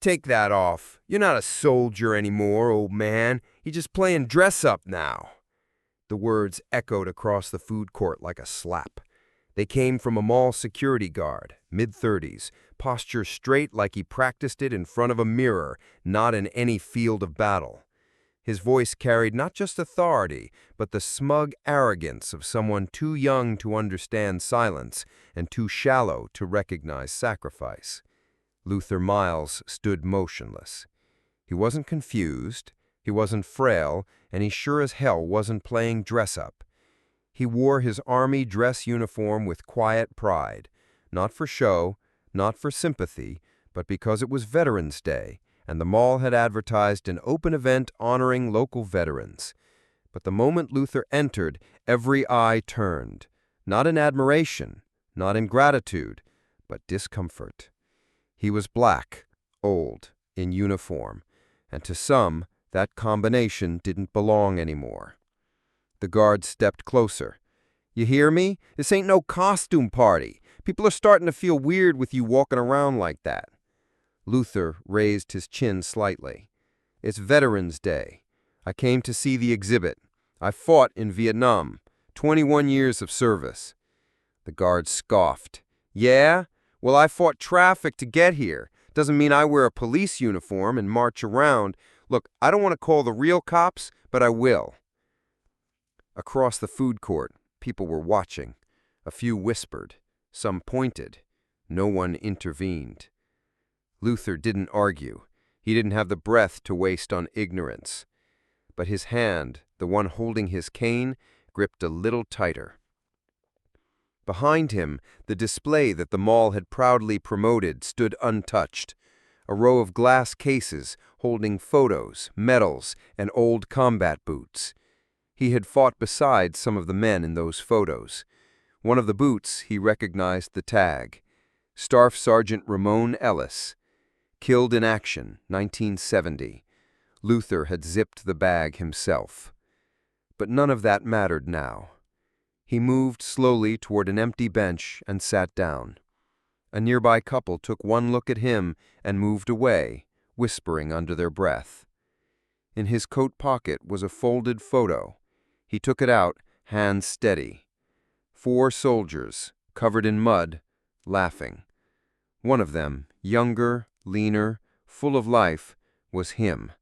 take that off. You're not a soldier anymore, old man. You're just playing dress-up now." The words echoed across the food court like a slap. They came from a mall security guard, mid-30s, posture straight like he practiced it in front of a mirror, not in any field of battle. His voice carried not just authority, but the smug arrogance of someone too young to understand silence and too shallow to recognize sacrifice. Luther Myles stood motionless. He wasn't confused, he wasn't frail, and he sure as hell wasn't playing dress-up. He wore his army dress uniform with quiet pride, not for show, not for sympathy, but because it was Veterans Day, and the mall had advertised an open event honoring local veterans. But the moment Luther entered, every eye turned, not in admiration, not in gratitude, but discomfort. He was black, old, in uniform, and to some, that combination didn't belong anymore. The guard stepped closer. "You hear me? This ain't no costume party. People are starting to feel weird with you walking around like that." Luther raised his chin slightly. "It's Veterans Day. I came to see the exhibit. I fought in Vietnam. 21 years of service." The guard scoffed. "Yeah? Well, I fought traffic to get here. Doesn't mean I wear a police uniform and march around. Look, I don't want to call the real cops, but I will." Across the food court, people were watching. A few whispered. Some pointed. No one intervened. Luther didn't argue. He didn't have the breath to waste on ignorance. But his hand, the one holding his cane, gripped a little tighter. Behind him, the display that the mall had proudly promoted stood untouched. A row of glass cases holding photos, medals, and old combat boots. He had fought beside some of the men in those photos. One of the boots, he recognized the tag. Staff Sergeant Ramon Ellis. Killed in action, 1970. Luther had zipped the bag himself. But none of that mattered now. He moved slowly toward an empty bench and sat down. A nearby couple took one look at him and moved away, whispering under their breath. In his coat pocket was a folded photo. He took it out, hands steady. 4 soldiers, covered in mud, laughing. One of them, younger, leaner, full of life, was him.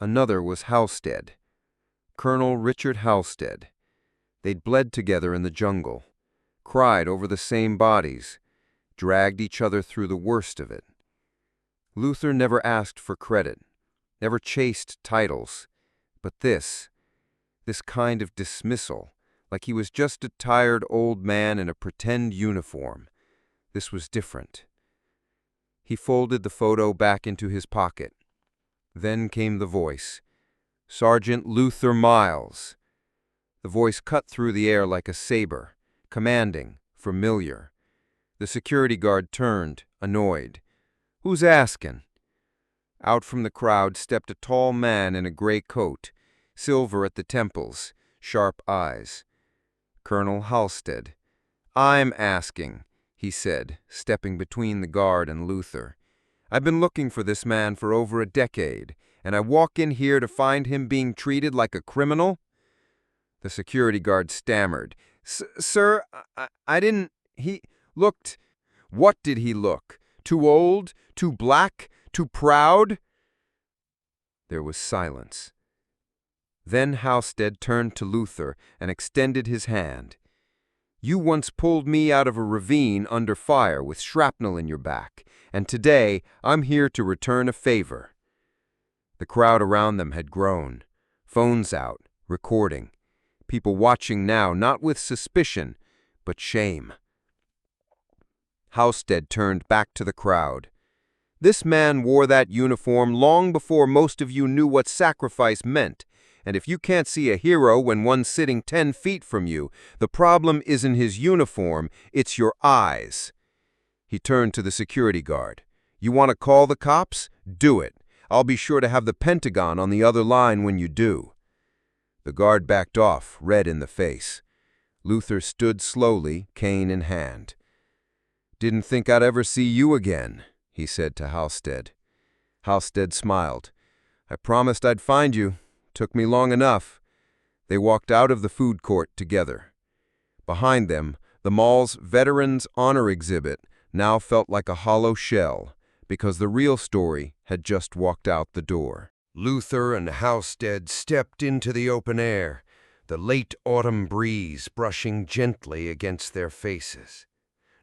Another was Halstead. Colonel Richard Halstead. They'd bled together in the jungle, cried over the same bodies, dragged each other through the worst of it. Luther never asked for credit, never chased titles, but this kind of dismissal, like he was just a tired old man in a pretend uniform, this was different. He folded the photo back into his pocket. Then came the voice, "Sergeant Luther Myles." The voice cut through the air like a saber, commanding, familiar. The security guard turned, annoyed. "Who's asking?" Out from the crowd stepped a tall man in a gray coat, silver at the temples, sharp eyes. Colonel Halstead. "I'm asking," he said, stepping between the guard and Luther. "I've been looking for this man for over a decade, and I walk in here to find him being treated like a criminal?" The security guard stammered. Sir, I didn't... He looked..." "What did he look? Too old? Too black? Too proud?" There was silence. Then Halstead turned to Luther and extended his hand. "You once pulled me out of a ravine under fire with shrapnel in your back, and today I'm here to return a favor." The crowd around them had grown. Phones out, recording. People watching now, not with suspicion, but shame. Halstead turned back to the crowd. "This man wore that uniform long before most of you knew what sacrifice meant. And if you can't see a hero when one's sitting 10 feet from you, the problem isn't his uniform, it's your eyes." He turned to the security guard. "You want to call the cops? Do it. I'll be sure to have the Pentagon on the other line when you do." The guard backed off, red in the face. Luther stood slowly, cane in hand. "Didn't think I'd ever see you again," he said to Halstead. Halstead smiled. I promised I'd find you. Took me long enough. They walked out of the food court together. Behind them, the mall's Veterans Honor exhibit now felt like a hollow shell, because the real story had just walked out the door. Luther and Halstead stepped into the open air, the late autumn breeze brushing gently against their faces.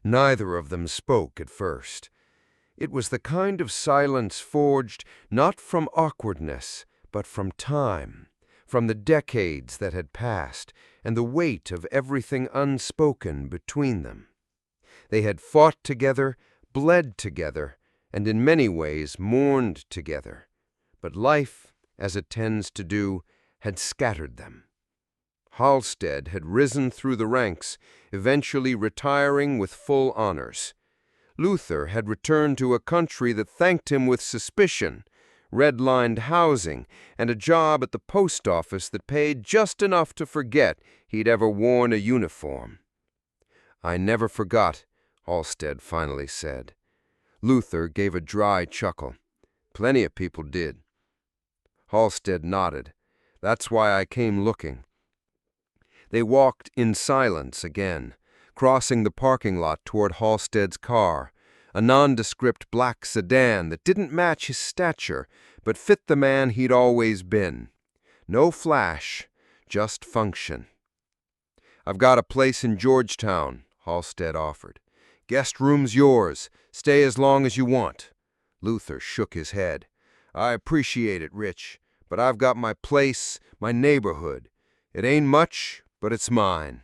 Neither of them spoke at first. It was the kind of silence forged not from awkwardness, but from time, from the decades that had passed, and the weight of everything unspoken between them. They had fought together, bled together, and in many ways mourned together. But life, as it tends to do, had scattered them. Halstead had risen through the ranks, eventually retiring with full honors. Luther had returned to a country that thanked him with suspicion, red-lined housing, and a job at the post office that paid just enough to forget he'd ever worn a uniform. "I never forgot," Halstead finally said. Luther gave a dry chuckle. "Plenty of people did." Halstead nodded. "That's why I came looking." They walked in silence again, crossing the parking lot toward Halstead's car, a nondescript black sedan that didn't match his stature, but fit the man he'd always been. No flash, just function. "I've got a place in Georgetown," Halstead offered. "Guest room's yours. Stay as long as you want." Luther shook his head. "I appreciate it, Rich, but I've got my place, my neighborhood. It ain't much, but it's mine."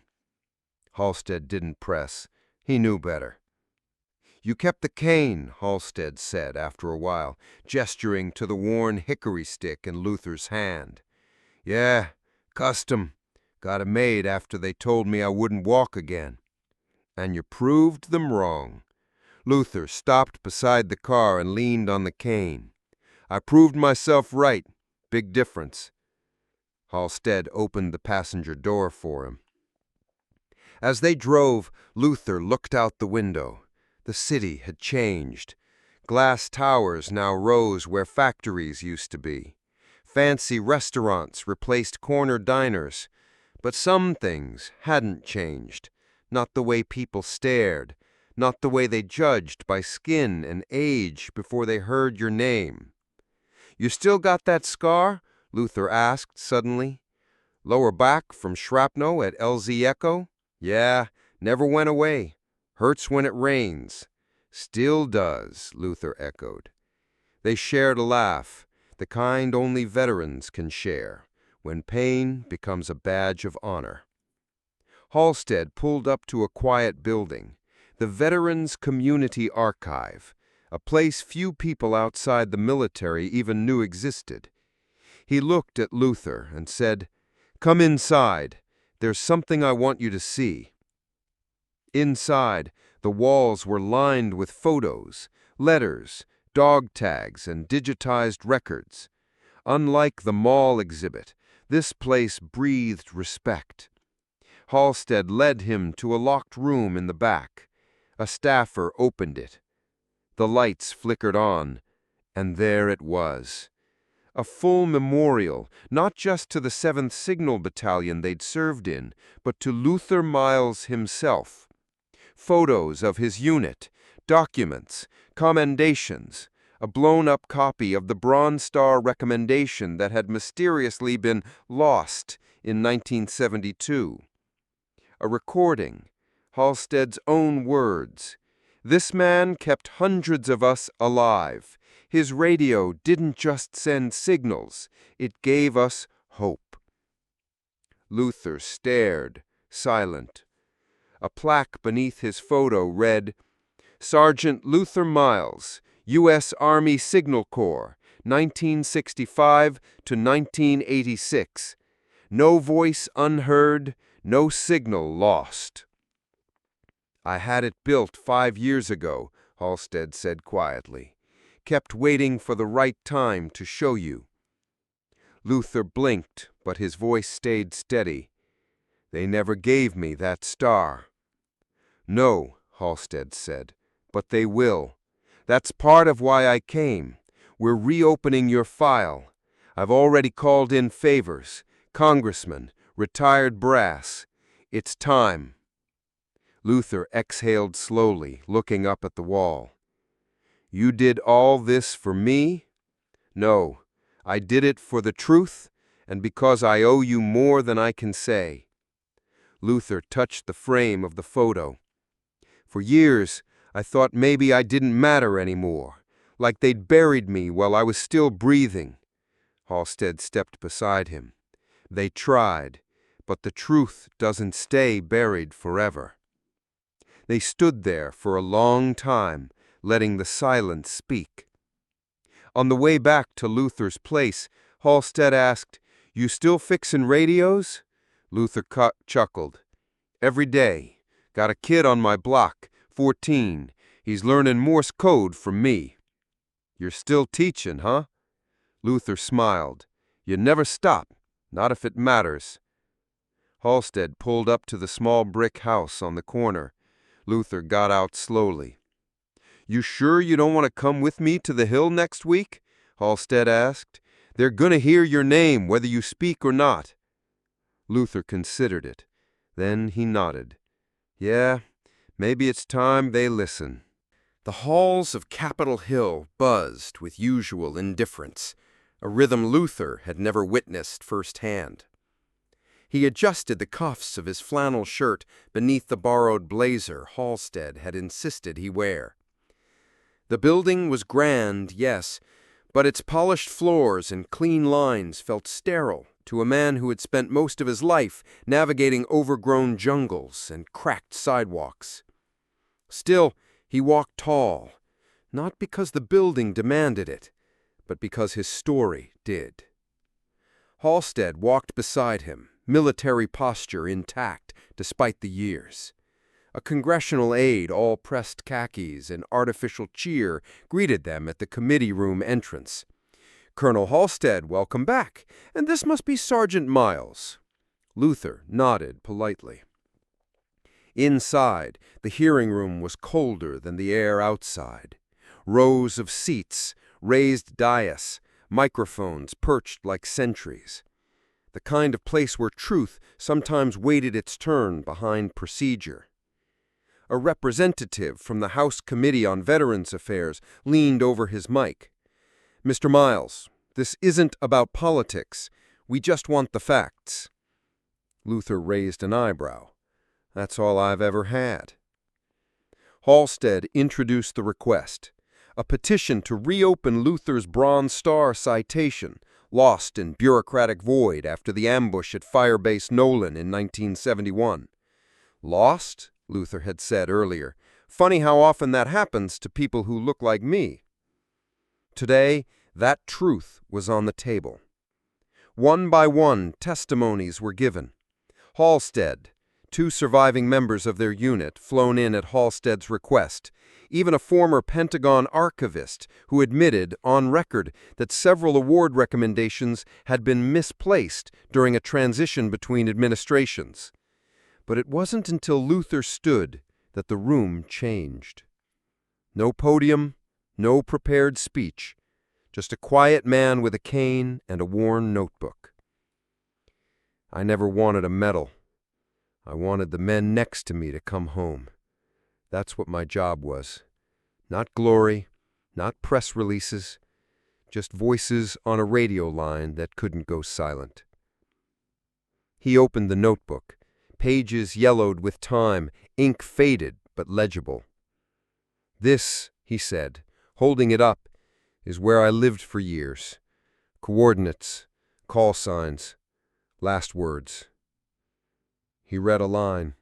Halstead didn't press. He knew better. "You kept the cane," Halstead said after a while, gesturing to the worn hickory stick in Luther's hand. "Yeah, custom. Got it made after they told me I wouldn't walk again." "And you proved them wrong." Luther stopped beside the car and leaned on the cane. "I proved myself right. Big difference." Halstead opened the passenger door for him. As they drove, Luther looked out the window. The city had changed. Glass towers now rose where factories used to be. Fancy restaurants replaced corner diners. But some things hadn't changed. Not the way people stared. Not the way they judged by skin and age before they heard your name. "You still got that scar?" Luther asked suddenly. "Lower back from shrapnel at LZ Echo? Yeah, never went away. Hurts when it rains." "Still does," Luther echoed. They shared a laugh, the kind only veterans can share, when pain becomes a badge of honor. Halstead pulled up to a quiet building, the Veterans Community Archive, a place few people outside the military even knew existed. He looked at Luther and said, "Come inside. There's something I want you to see." Inside, the walls were lined with photos, letters, dog tags, and digitized records. Unlike the mall exhibit, this place breathed respect. Halstead led him to a locked room in the back. A staffer opened it. The lights flickered on, and there it was. A full memorial, not just to the 7th Signal Battalion they'd served in, but to Luther Myles himself. Photos of his unit, documents, commendations, a blown-up copy of the Bronze Star recommendation that had mysteriously been lost in 1972. A recording, Halstead's own words. "This man kept hundreds of us alive. His radio didn't just send signals, it gave us hope." Luther stared, silent. A plaque beneath his photo read, "Sergeant Luther Myles, U.S. Army Signal Corps, 1965 to 1986. No voice unheard, no signal lost." "I had it built 5 years ago," Halstead said quietly. "Kept waiting for the right time to show you." Luther blinked, but his voice stayed steady. "They never gave me that star." "No," Halstead said, "but they will. That's part of why I came. we're reopening your file. I've already called in favors, congressmen, retired brass. It's time." Luther exhaled slowly, looking up at the wall. "You did all this for me?" "No, I did it for the truth, and because I owe you more than I can say." Luther touched the frame of the photo. "For years, I thought maybe I didn't matter anymore, like they'd buried me while I was still breathing." Halstead stepped beside him. "They tried, but the truth doesn't stay buried forever." They stood there for a long time, letting the silence speak. On the way back to Luther's place, Halstead asked, "You still fixin' radios?" Luther chuckled. "Every day. Got a kid on my block, 14. He's learning Morse code from me." "You're still teaching, huh?" Luther smiled. "You never stop, not if it matters." Halstead pulled up to the small brick house on the corner. Luther got out slowly. "You sure you don't want to come with me to the Hill next week?" Halstead asked. "They're going to hear your name whether you speak or not." Luther considered it. Then he nodded. "Yeah, maybe it's time they listen." The halls of Capitol Hill buzzed with usual indifference, a rhythm Luther had never witnessed firsthand. He adjusted the cuffs of his flannel shirt beneath the borrowed blazer Halstead had insisted he wear. The building was grand, yes, but its polished floors and clean lines felt sterile to a man who had spent most of his life navigating overgrown jungles and cracked sidewalks. Still, he walked tall, not because the building demanded it, but because his story did. Halstead walked beside him, military posture intact despite the years. A congressional aide, all pressed khakis and artificial cheer, greeted them at the committee room entrance. "Colonel Halstead, welcome back, and this must be Sergeant Myles." Luther nodded politely. Inside, the hearing room was colder than the air outside. Rows of seats, raised dais, microphones perched like sentries. The kind of place where truth sometimes waited its turn behind procedure. A representative from the House Committee on Veterans Affairs leaned over his mic. "Mr. Myles, this isn't about politics. We just want the facts." Luther raised an eyebrow. "That's all I've ever had." Halstead introduced the request, a petition to reopen Luther's Bronze Star citation, lost in bureaucratic void after the ambush at Firebase Nolan in 1971. "Lost?" Luther had said earlier. "Funny how often that happens to people who look like me." Today, that truth was on the table. One by one, testimonies were given. Halstead, 2 surviving members of their unit flown in at Halstead's request, even a former Pentagon archivist who admitted on record that several award recommendations had been misplaced during a transition between administrations. But it wasn't until Luther stood that the room changed. No podium, no prepared speech, just a quiet man with a cane and a worn notebook. "I never wanted a medal. I wanted the men next to me to come home. That's what my job was. Not glory, not press releases, just voices on a radio line that couldn't go silent." He opened the notebook. Pages yellowed with time, ink faded but legible. "This," he said, holding it up, "is where I lived for years. Coordinates, call signs, last words." He read a line.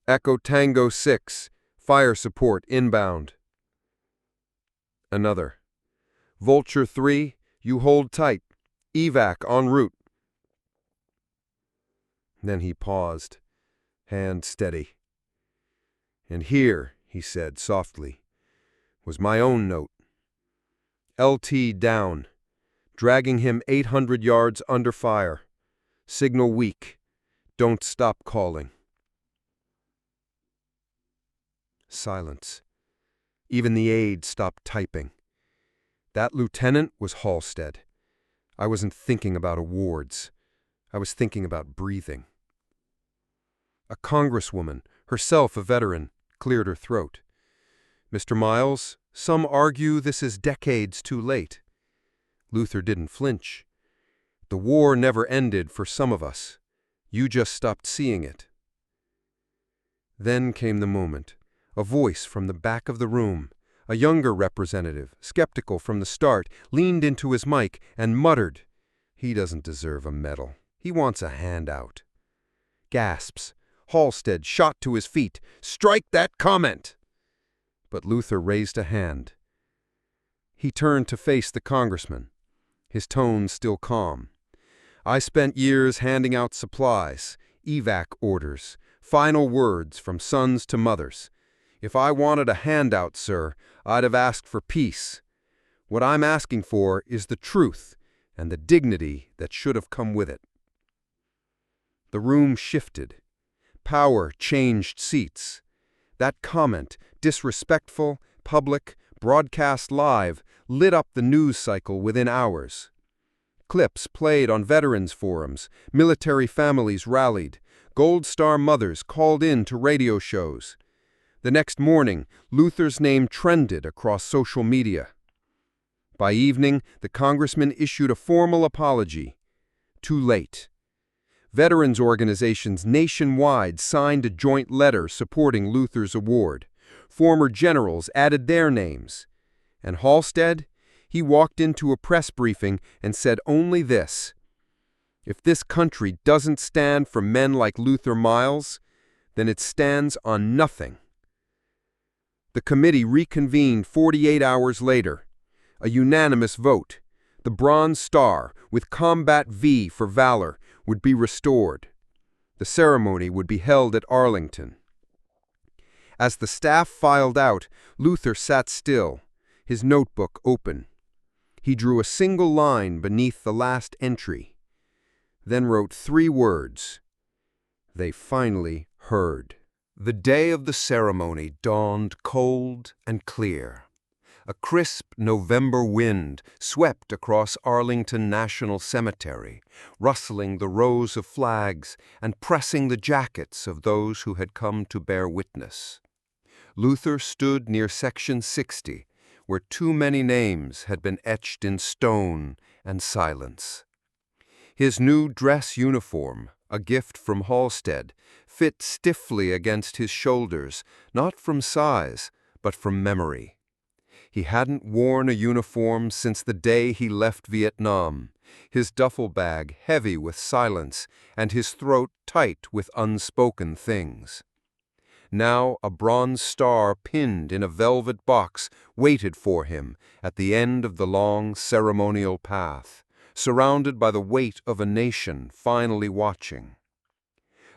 "Echo Tango 6, fire support inbound." Another. "Vulture 3, you hold tight. Evac en route." Then he paused, hand steady. "And here," he said softly, "was my own note. LT down, dragging him 800 yards under fire. Signal weak. Don't stop calling." Silence. Even the aide stopped typing. That lieutenant was Halstead. I wasn't thinking about awards. I was thinking about breathing. A congresswoman, herself a veteran, cleared her throat. "Mr. Myles, some argue this is decades too late." Luther didn't flinch. "The war never ended for some of us. You just stopped seeing it." Then came the moment. A voice from the back of the room, a younger representative, skeptical from the start, leaned into his mic and muttered, "He doesn't deserve a medal. He wants a handout." Gasps. Halstead shot to his feet. "Strike that comment!" But Luther raised a hand. He turned to face the congressman, his tone still calm. "I spent years handing out supplies, evac orders, final words from sons to mothers. If I wanted a handout, sir, I'd have asked for peace. What I'm asking for is the truth and the dignity that should have come with it." The room shifted. Power changed seats. That comment, disrespectful, public, broadcast live, lit up the news cycle within hours. Clips played on veterans forums, military families rallied, Gold Star mothers called in to radio shows. The next morning, Luther's name trended across social media. By evening, the congressman issued a formal apology. Too late. Veterans organizations nationwide signed a joint letter supporting Luther's award. Former generals added their names. And Halstead? He walked into a press briefing and said only this: "If this country doesn't stand for men like Luther Myles, then it stands on nothing." The committee reconvened 48 hours later. A unanimous vote. The Bronze Star, with Combat V for valor, would be restored. The ceremony would be held at Arlington. As the staff filed out, Luther sat still, his notebook open. He drew a single line beneath the last entry, then wrote 3 words: "They finally heard." The day of the ceremony dawned cold and clear. A crisp November wind swept across Arlington National Cemetery, rustling the rows of flags and pressing the jackets of those who had come to bear witness. Luther stood near Section 60, where too many names had been etched in stone and silence. His new dress uniform, a gift from Halstead, fit stiffly against his shoulders, not from size, but from memory. He hadn't worn a uniform since the day he left Vietnam, his duffel bag heavy with silence and his throat tight with unspoken things. Now a bronze star pinned in a velvet box waited for him at the end of the long ceremonial path, surrounded by the weight of a nation finally watching.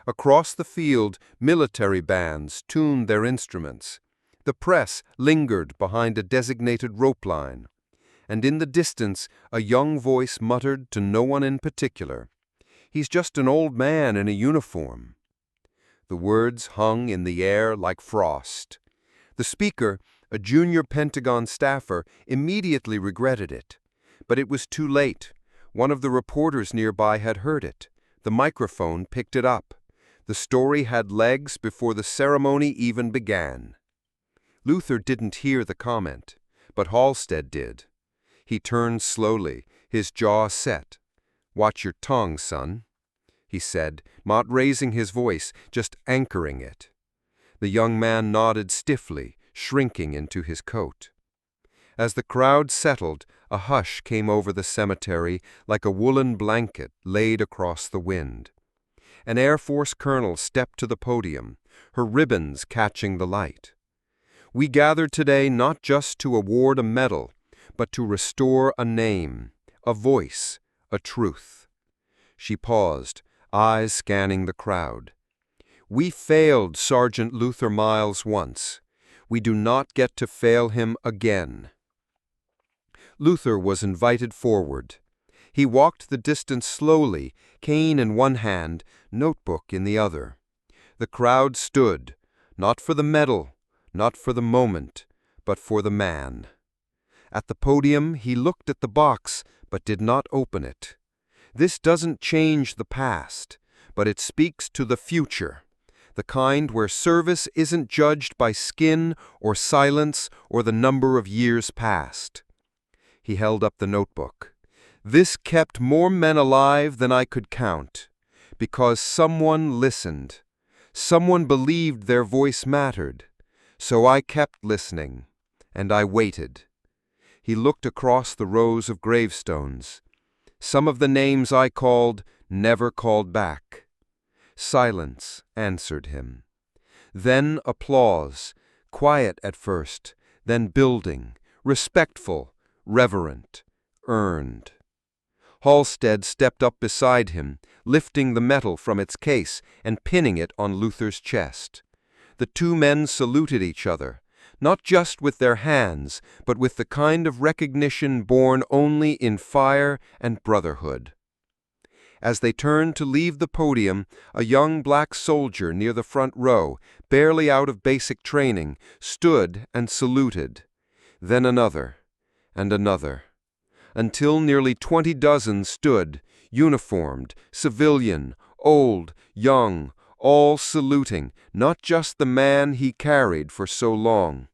Across the field, military bands tuned their instruments. The press lingered behind a designated rope line, and in the distance a young voice muttered to no one in particular, "He's just an old man in a uniform." The words hung in the air like frost. The speaker, a junior Pentagon staffer, immediately regretted it. But it was too late. One of the reporters nearby had heard it. The microphone picked it up. The story had legs before the ceremony even began. Luther didn't hear the comment, but Halstead did. He turned slowly, his jaw set. "Watch your tongue, son," he said, not raising his voice, just anchoring it. The young man nodded stiffly, shrinking into his coat. As the crowd settled, a hush came over the cemetery like a woolen blanket laid across the wind. An Air Force colonel stepped to the podium, her ribbons catching the light. "We gathered today not just to award a medal, but to restore a name, a voice, a truth." She paused, eyes scanning the crowd. "We failed Sergeant Luther Myles once. We do not get to fail him again." Luther was invited forward. He walked the distance slowly, cane in one hand, notebook in the other. The crowd stood, not for the medal, not for the moment, but for the man. At the podium, he looked at the box, but did not open it. This doesn't change the past, but it speaks to the future, the kind where service isn't judged by skin or silence or the number of years past. He held up the notebook. This kept more men alive than I could count, because someone listened. Someone believed their voice mattered. So I kept listening, and I waited. He looked across the rows of gravestones. Some of the names I called never called back. Silence answered him. Then applause, quiet at first, then building, respectful, reverent, earned. Halstead stepped up beside him, lifting the medal from its case and pinning it on Luther's chest. The two men saluted each other, not just with their hands, but with the kind of recognition born only in fire and brotherhood. As they turned to leave the podium, a young black soldier near the front row, barely out of basic training, stood and saluted. Then another, and another, until nearly 20 dozen stood, uniformed, civilian, old, young, all saluting, not just the man he carried for so long.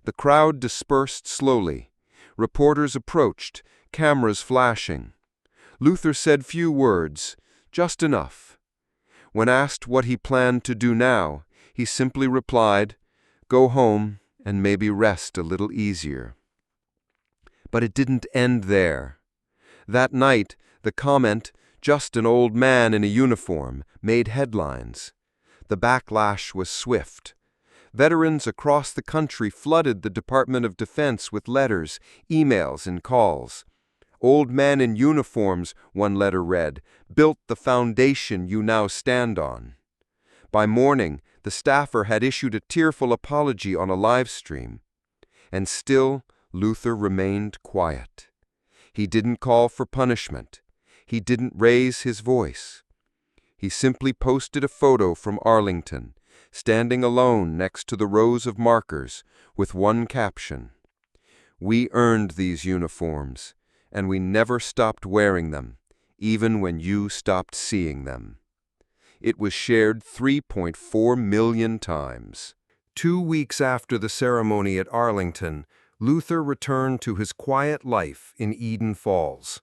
The crowd dispersed slowly. Reporters approached, cameras flashing. Luther said few words, just enough. When asked what he planned to do now, he simply replied, "Go home and maybe rest a little easier." But it didn't end there. That night, the comment, "Just an old man in a uniform," made headlines. The backlash was swift. Veterans across the country flooded the Department of Defense with letters, emails, and calls. "Old men in uniforms," one letter read, "built the foundation you now stand on." By morning, the staffer had issued a tearful apology on a live stream. And still, Luther remained quiet. He didn't call for punishment. He didn't raise his voice. He simply posted a photo from Arlington, standing alone next to the rows of markers, with one caption: "We earned these uniforms, and we never stopped wearing them, even when you stopped seeing them." It was shared 3.4 million times. 2 weeks after the ceremony at Arlington, Luther returned to his quiet life in Eden Falls.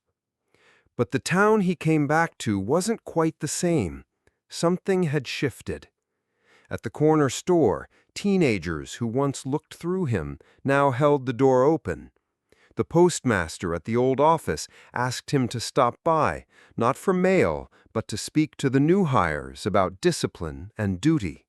But the town he came back to wasn't quite the same. Something had shifted. At the corner store, teenagers who once looked through him now held the door open. The postmaster at the old office asked him to stop by, not for mail, but to speak to the new hires about discipline and duty.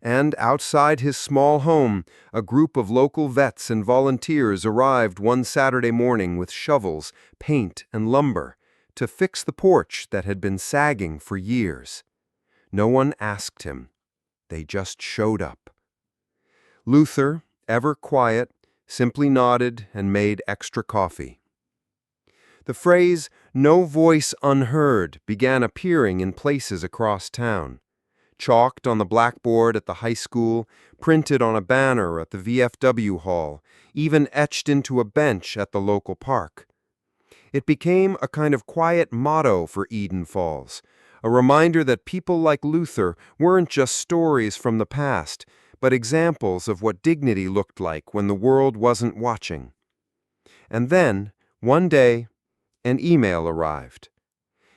And outside his small home, a group of local vets and volunteers arrived one Saturday morning with shovels, paint, and lumber to fix the porch that had been sagging for years. No one asked him. They just showed up. Luther, ever quiet, simply nodded and made extra coffee. The phrase, "no voice unheard," began appearing in places across town. Chalked on the blackboard at the high school, printed on a banner at the VFW hall, even etched into a bench at the local park. It became a kind of quiet motto for Eden Falls, a reminder that people like Luther weren't just stories from the past, but examples of what dignity looked like when the world wasn't watching. And then, one day, an email arrived.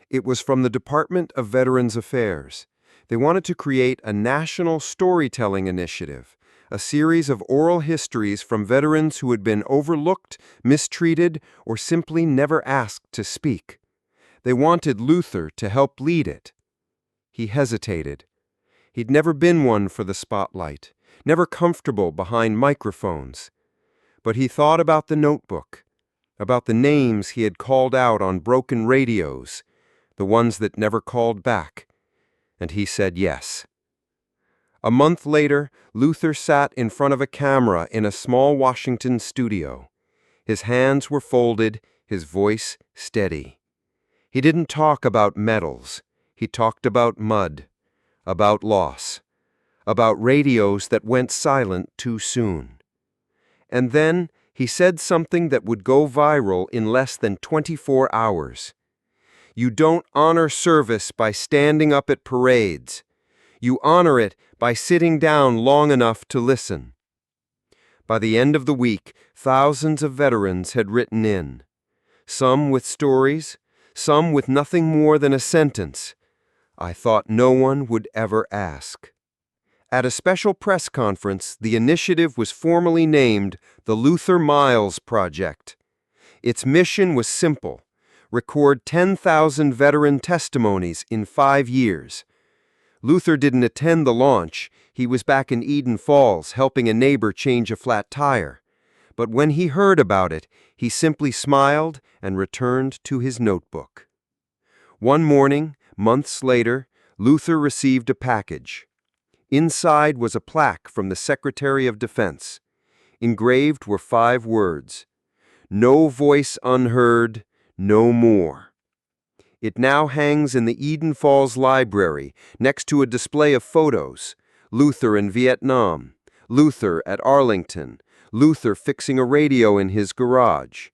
It was from the Department of Veterans Affairs. They wanted to create a national storytelling initiative, a series of oral histories from veterans who had been overlooked, mistreated, or simply never asked to speak. They wanted Luther to help lead it. He hesitated. He'd never been one for the spotlight, never comfortable behind microphones. But he thought about the notebook, about the names he had called out on broken radios, the ones that never called back. And he said yes. A month later, Luther sat in front of a camera in a small Washington studio. His hands were folded, his voice steady. He didn't talk about medals. He talked about mud, about loss, about radios that went silent too soon. And then He said something that would go viral in less than 24 hours. You don't honor service by standing up at parades. You honor it by sitting down long enough to listen. By the end of the week, thousands of veterans had written in. Some with stories, some with nothing more than a sentence. I thought no one would ever ask. At a special press conference, the initiative was formally named the Luther Myles Project. Its mission was simple: record 10,000 veteran testimonies in 5 years. Luther didn't attend the launch. He was back in Eden Falls helping a neighbor change a flat tire. But when he heard about it, he simply smiled and returned to his notebook. One morning, months later, Luther received a package. Inside was a plaque from the Secretary of Defense. Engraved were 5 words: "No voice unheard, no more." It now hangs in the Eden Falls Library next to a display of photos: Luther in Vietnam, Luther at Arlington, Luther fixing a radio in his garage.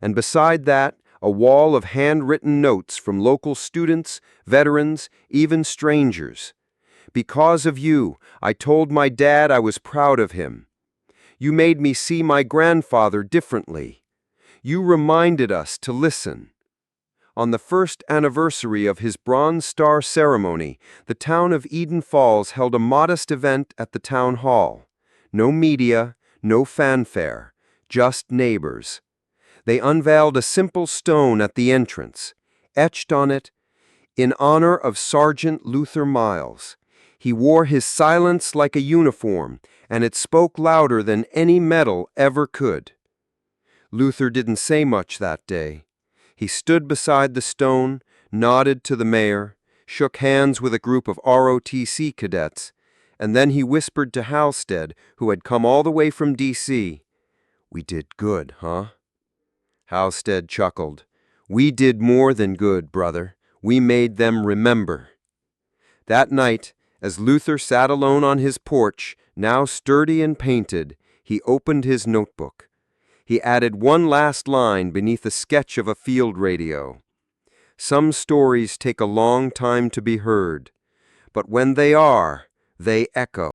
And beside that, a wall of handwritten notes from local students, veterans, even strangers. Because of you, I told my dad I was proud of him. You made me see my grandfather differently. You reminded us to listen. On the first anniversary of his Bronze Star ceremony, the town of Eden Falls held a modest event at the town hall. No media, no fanfare, just neighbors. They unveiled a simple stone at the entrance. Etched on it, "In honor of Sergeant Luther Myles. He wore his silence like a uniform, and it spoke louder than any medal ever could." Luther didn't say much that day. He stood beside the stone, nodded to the mayor, shook hands with a group of ROTC cadets, and then he whispered to Halstead, who had come all the way from D.C., "We did good, huh?" Halstead chuckled. "We did more than good, brother. We made them remember." That night, as Luther sat alone on his porch, now sturdy and painted, he opened his notebook. He added one last line beneath a sketch of a field radio. "Some stories take a long time to be heard, but when they are, they echo."